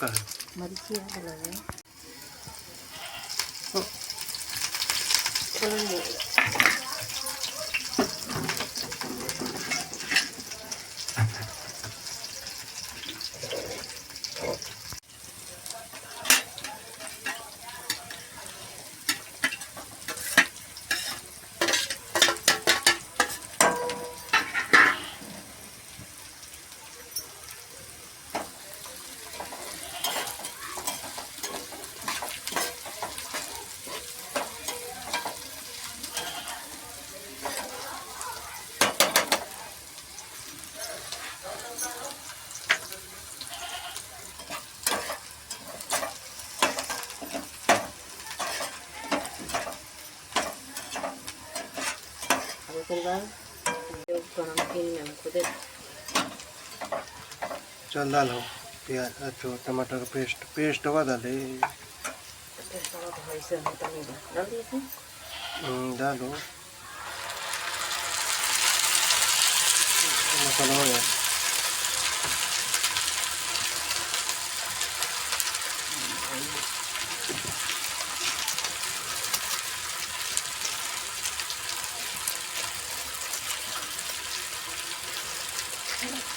का है मरीची है लगे चल डालो प्याज अच्छा टमाटर का पेस्ट होगा डाले डालो मसाला हो गया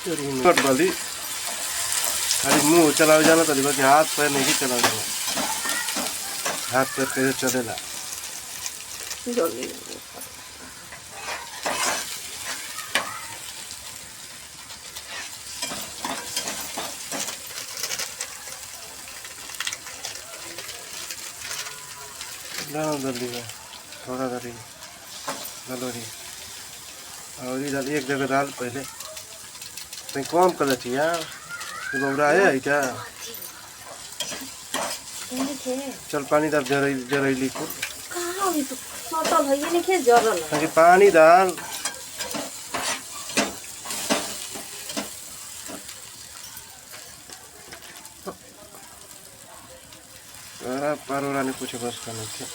कट वाली खाली मुँह चलावे जाना तो बाकी हाथ पैर नहीं चलावे जाना हाथ पैर कैसे चलेला डालो जल्दी में थोड़ा डाली डालोरी और इधर एक जगह डाल पहले कहीं कम कर चाहिए यार बबरा है क्या चल पानी डाल जरैली को पानी डाल पारोरा ने पूछे बस करने थे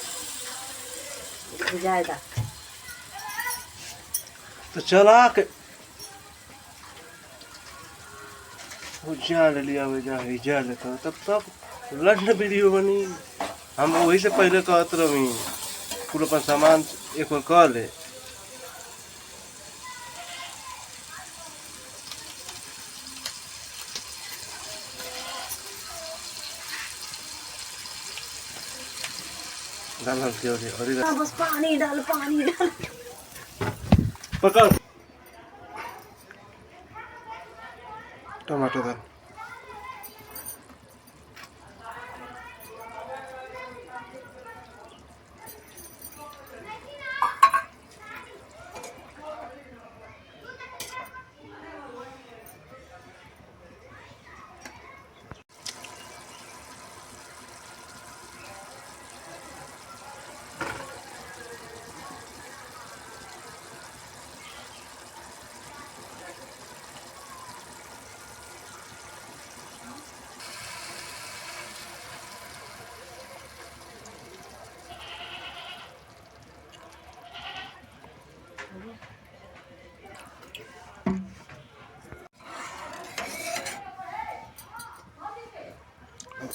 तो चला के जाल लिया जा लेता तब तक लंड वीडियो बनी हम वही से पहले कहत रही पूरा अपन सामान एक बार कह ले डाल हल्की और बस पानी डाल पकड़ टमाटर डाल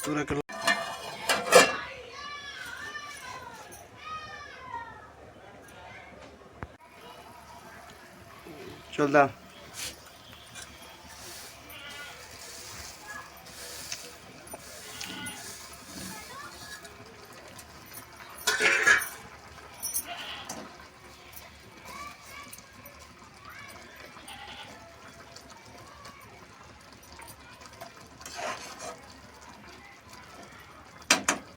पूरा कर चल दा